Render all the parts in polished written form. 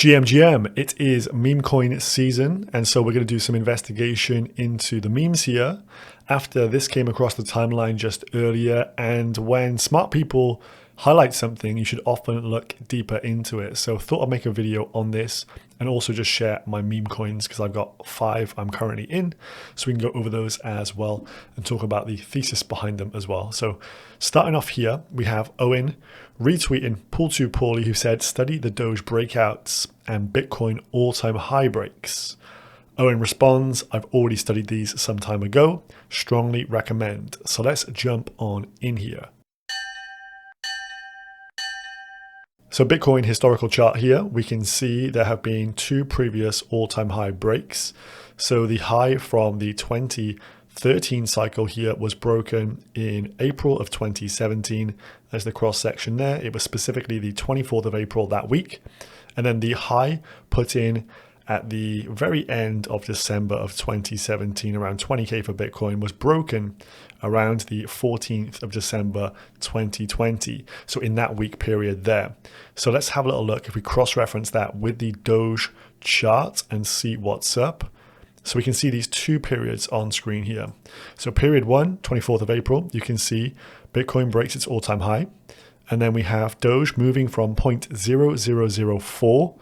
GM, it is meme coin season, and so we're going to do some investigation into the memes here after this came across the timeline just earlier. And when smart people highlight something, you should often look deeper into it. So thought I'd make a video on this and also just share my meme coins because I've got 5 I'm currently in, so we can go over those as well and talk about the thesis behind them as well. So starting off here, we have Owen retweeting Pull Too Poorly, who said, study the Doge breakouts and Bitcoin all-time high breaks. Owen responds, I've already studied these some time ago, strongly recommend. So let's jump on in here. So Bitcoin historical chart here, we can see there have been 2 previous all-time high breaks. So the high from the 2013 cycle here was broken in April of 2017. There's the cross section there. It was specifically the 24th of April that week. And then the high put in at the very end of December of 2017, around 20K for Bitcoin, was broken around the 14th of December 2020. So in that week period there. So let's have a little look if we cross-reference that with the Doge chart and see what's up. So we can see these 2 periods on screen here. So period 1, 24th of April, you can see Bitcoin breaks its all-time high. And then we have Doge moving from 0.0004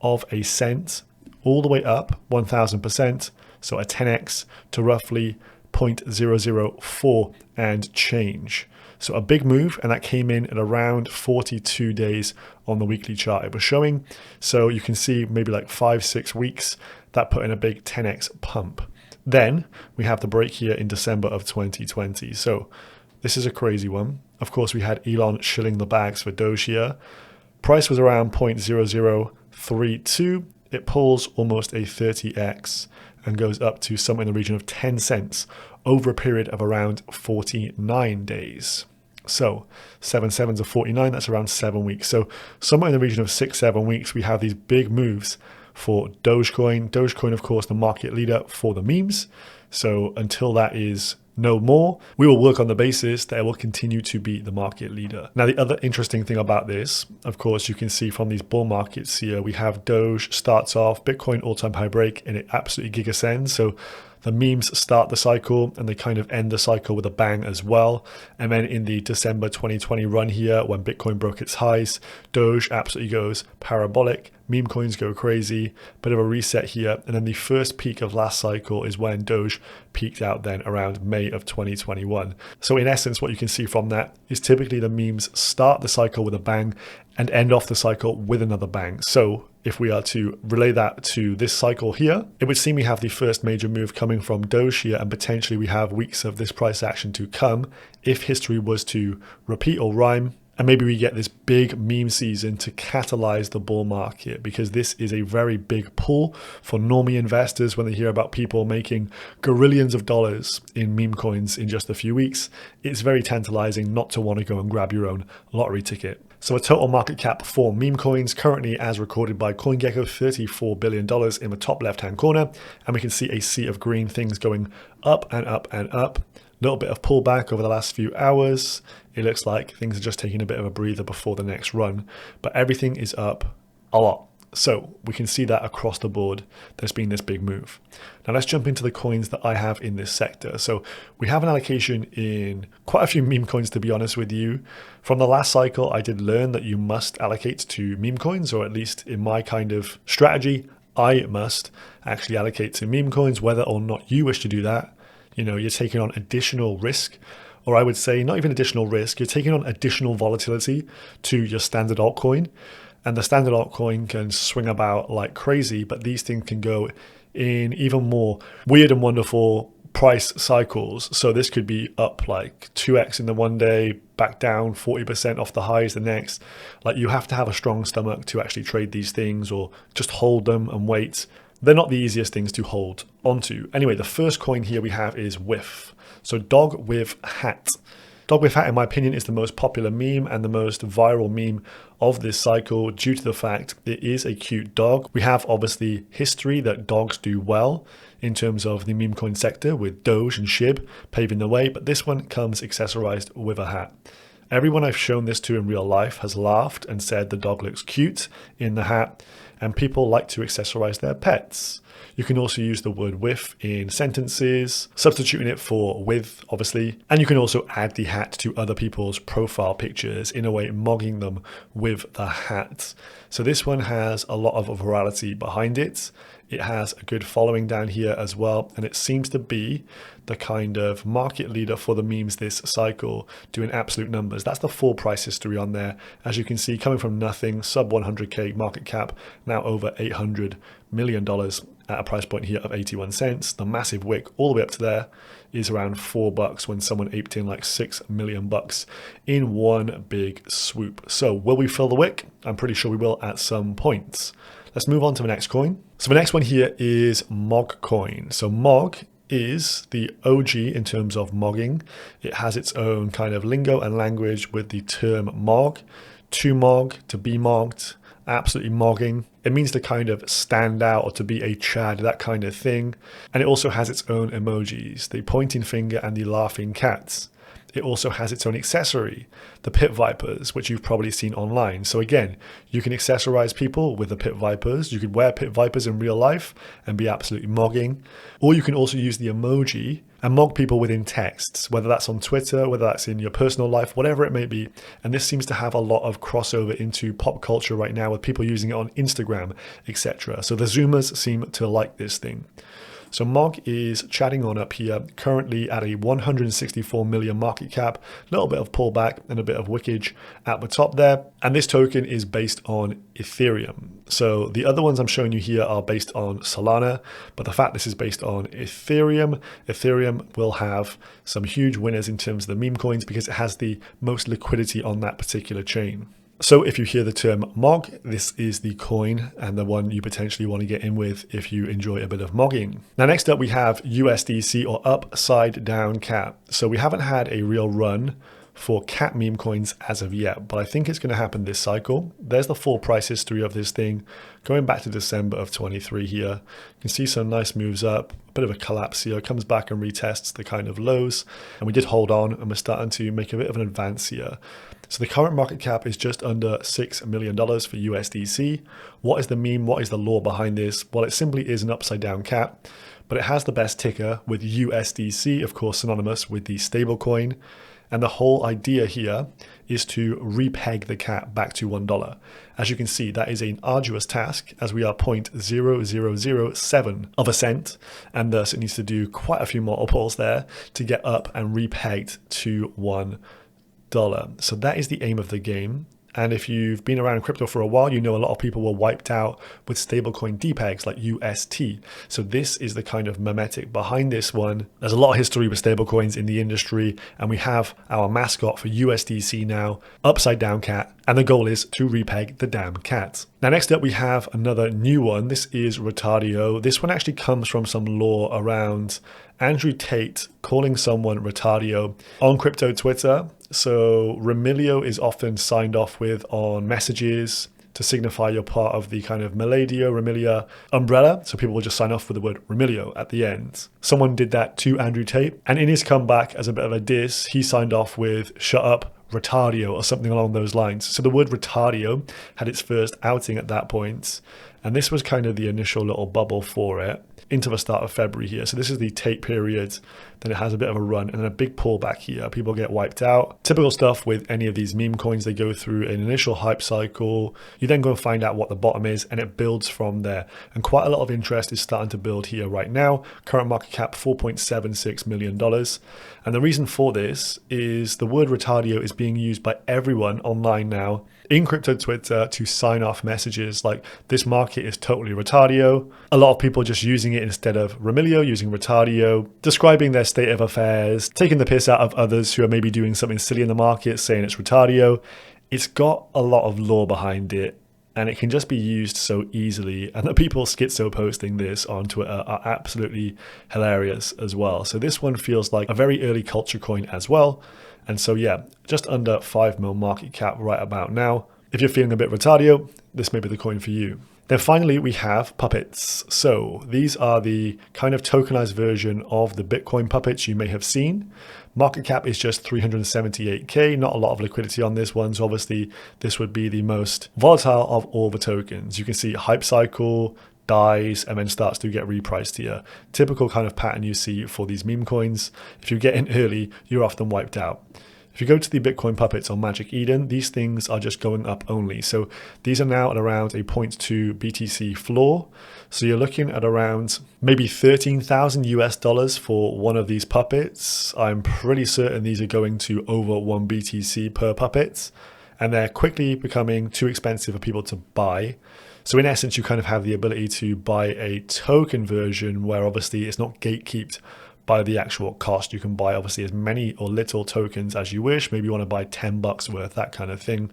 of a cent all the way up 1000%, so a 10x to roughly 0.004 and change. So a big move, and that came in at around 42 days on the weekly chart it was showing. So you can see maybe like 5-6 weeks that put in a big 10x pump. Then we have the break here in December of 2020. So this is a crazy one. Of course, we had Elon shilling the bags for Doge here. Price was around 0.0032. It pulls almost a 30x and goes up to somewhere in the region of 10 cents over a period of around 49 days. So 7 sevens are 49, that's around 7 weeks. So somewhere in the region of 6-7 weeks, we have these big moves for Dogecoin. Dogecoin, of course, the market leader for the memes. So until that is no more, we will work on the basis that it will continue to be the market leader. Now, the other interesting thing about this, of course, you can see from these bull markets here, we have Doge starts off, Bitcoin all-time high break, and it absolutely gigascends. So the memes start the cycle and they kind of end the cycle with a bang as well. And then in the December 2020 run here, when Bitcoin broke its highs, Doge absolutely goes parabolic. Meme coins go crazy, bit of a reset here. And then the first peak of last cycle is when Doge peaked out then around May of 2021. So in essence, what you can see from that is typically the memes start the cycle with a bang and end off the cycle with another bang. So if we are to relay that to this cycle here, it would seem we have the first major move coming from Doge here, and potentially we have weeks of this price action to come if history was to repeat or rhyme. And maybe we get this big meme season to catalyze the bull market, because this is a very big pull for normie investors when they hear about people making gorillions of dollars in meme coins in just a few weeks. It's very tantalizing not to want to go and grab your own lottery ticket. So a total market cap for meme coins currently, as recorded by CoinGecko, $34 billion in the top left-hand corner. And we can see a sea of green things going up and up and up. Little bit of pullback over the last few hours. It looks like things are just taking a bit of a breather before the next run, but everything is up a lot. So we can see that across the board, there's been this big move. Now let's jump into the coins that I have in this sector. So we have an allocation in quite a few meme coins, to be honest with you. From the last cycle, I did learn that you must allocate to meme coins, or at least in my kind of strategy, I must actually allocate to meme coins, whether or not you wish to do that. You know, you're taking on additional risk, or I would say not even additional risk, you're taking on additional volatility to your standard altcoin. And the standard altcoin can swing about like crazy, but these things can go in even more weird and wonderful price cycles. So this could be up like 2x in the one day, back down 40% off the highs the next. Like, you have to have a strong stomach to actually trade these things, or just hold them and wait. They're not the easiest things to hold onto. Anyway, the first coin here we have is Wif. So Wif Hat. Wif Hat, in my opinion, is the most popular meme and the most viral meme of this cycle due to the fact it is a cute dog. We have obviously history that dogs do well in terms of the meme coin sector, with Doge and Shib paving the way, but this one comes accessorized with a hat. Everyone I've shown this to in real life has laughed and said the dog looks cute in the hat. and people like to accessorize their pets. You can also use the word Wif in sentences, substituting it for with, obviously. And you can also add the hat to other people's profile pictures, in a way mogging them with the hat. So this one has a lot of virality behind it. It has a good following down here as well, and it seems to be the kind of market leader for the memes this cycle, doing absolute numbers. That's the full price history on there. As you can see, coming from nothing, sub 100k market cap, now over $800 million at a price point here of 81 cents. The massive wick all the way up to there is around $4 when someone aped in like 6 million bucks in one big swoop. So will we fill the wick? I'm pretty sure we will at some point. Let's move on to the next coin. So the next one here is MOG Coin. So MOG is the OG in terms of mogging. It has its own kind of lingo and language with the term MOG, to mog, to be mogged, absolutely mogging. It means to kind of stand out or to be a Chad, that kind of thing. And it also has its own emojis, the pointing finger and the laughing cats. It also has its own accessory, the pit vipers, which you've probably seen online. So again, you can accessorize people with the pit vipers. You could wear pit vipers in real life and be absolutely mogging. Or you can also use the emoji and mog people within texts, whether that's on Twitter, whether that's in your personal life, whatever it may be. And this seems to have a lot of crossover into pop culture right now, with people using it on Instagram, etc. So the Zoomers seem to like this thing. So MOG is chatting on up here, currently at a 164 million market cap, a little bit of pullback and a bit of wickage at the top there. And this token is based on Ethereum. So the other ones I'm showing you here are based on Solana, but the fact this is based on Ethereum, Ethereum will have some huge winners in terms of the meme coins because it has the most liquidity on that particular chain. So if you hear the term MOG, this is the coin and the one you potentially want to get in with if you enjoy a bit of mogging. Now, next up, we have USDC or UpSideDownCat. So we haven't had a real run for cat meme coins as of yet, but I think it's going to happen this cycle. There's the full price history of this thing going back to December of 23 here. You can see some nice moves up, a bit of a collapse here, comes back and retests the kind of lows. And we did hold on and we're starting to make a bit of an advance here. So the current market cap is just under $6 million for USDC. What is the meme? What is the lore behind this? Well, it simply is an upside down cat, but it has the best ticker with USDC, of course, synonymous with the stablecoin. And the whole idea here is to repeg the cat back to $1. As you can see, that is an arduous task as we are 0.0007 of a cent. And thus it needs to do quite a few multiples there to get up and repegged to $1. So that is the aim of the game. And if you've been around crypto for a while, you know a lot of people were wiped out with stablecoin depegs like UST. So this is the kind of memetic behind this one. There's a lot of history with stablecoins in the industry, and we have our mascot for USDC now, UpSideDownCat, and the goal is to repeg the damn cat. Now, next up, we have another new one. This is Retardio. This one actually comes from some lore around Andrew Tate calling someone Retardio on crypto Twitter. So Remilio is often signed off with on messages to signify you're part of the kind of Meladio, Remilia umbrella. So people will just sign off with the word Remilio at the end. Someone did that to Andrew Tate. And in his comeback as a bit of a diss, he signed off with shut up Retardio or something along those lines. So the word Retardio had its first outing at that point. And this was kind of the initial little bubble for it into the start of February here. So this is the Tate period. Then it has a bit of a run and then a big pullback here. People get wiped out. Typical stuff with any of these meme coins. They go through an initial hype cycle. You then go and find out what the bottom is and it builds from there. And quite a lot of interest is starting to build here right now. Current market cap, $4.76 million. And the reason for this is the word Retardio is being used by everyone online now in crypto Twitter to sign off messages like this market is totally Retardio. A lot of people just using it instead of Remilio, using Retardio, describing their state of affairs, taking the piss out of others who are maybe doing something silly in the market, saying it's Retardio. It's got a lot of lore behind it and it can just be used so easily. And the people schizo posting this on Twitter are absolutely hilarious as well. So this one feels like a very early culture coin as well. And so yeah, just under 5 mil market cap right about now. If you're feeling a bit Retardio, this may be the coin for you. Then finally, we have puppets. So these are the kind of tokenized version of the Bitcoin puppets you may have seen. Market cap is just 378K, not a lot of liquidity on this one. So obviously this would be the most volatile of all the tokens. You can see hype cycle, dies, and then starts to get repriced here. Typical kind of pattern you see for these meme coins. If you get in early, you're often wiped out. If you go to the Bitcoin puppets on Magic Eden, these things are just going up only. So these are now at around a 0.2 BTC floor. So you're looking at around maybe 13,000 US dollars for one of these puppets. I'm pretty certain these are going to over 1 BTC per puppet, and they're quickly becoming too expensive for people to buy. So in essence, you kind of have the ability to buy a token version where obviously it's not gatekept by the actual cost. You can buy obviously as many or little tokens as you wish. Maybe you want to buy 10 bucks worth, that kind of thing.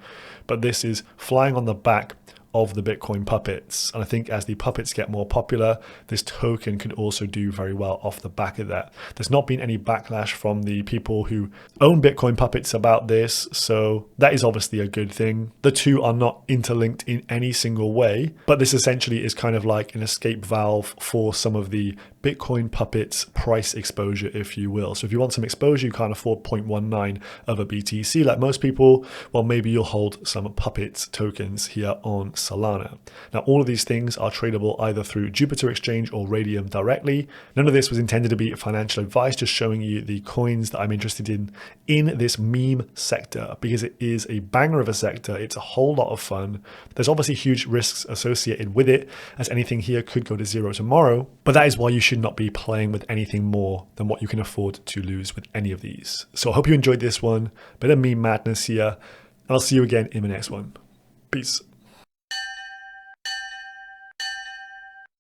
But this is flying on the back of the Bitcoin puppets. And I think as the puppets get more popular, this token could also do very well off the back of that. There's not been any backlash from the people who own Bitcoin puppets about this, so that is obviously a good thing. The two are not interlinked in any single way, but this essentially is kind of like an escape valve for some of the Bitcoin puppets price exposure, if you will. So if you want some exposure, you can't afford 0.19 of a BTC like most people, well, maybe you'll hold some puppet tokens here on Solana. Now, all of these things are tradable either through Jupiter Exchange or Radium directly. None of this was intended to be financial advice, just showing you the coins that I'm interested in this meme sector, because it is a banger of a sector. It's a whole lot of fun. There's obviously huge risks associated with it, as anything here could go to zero tomorrow, but that is why you should not be playing with anything more than what you can afford to lose with any of these. So I hope you enjoyed this one. Bit of meme madness here, and I'll see you again in the next one. Peace.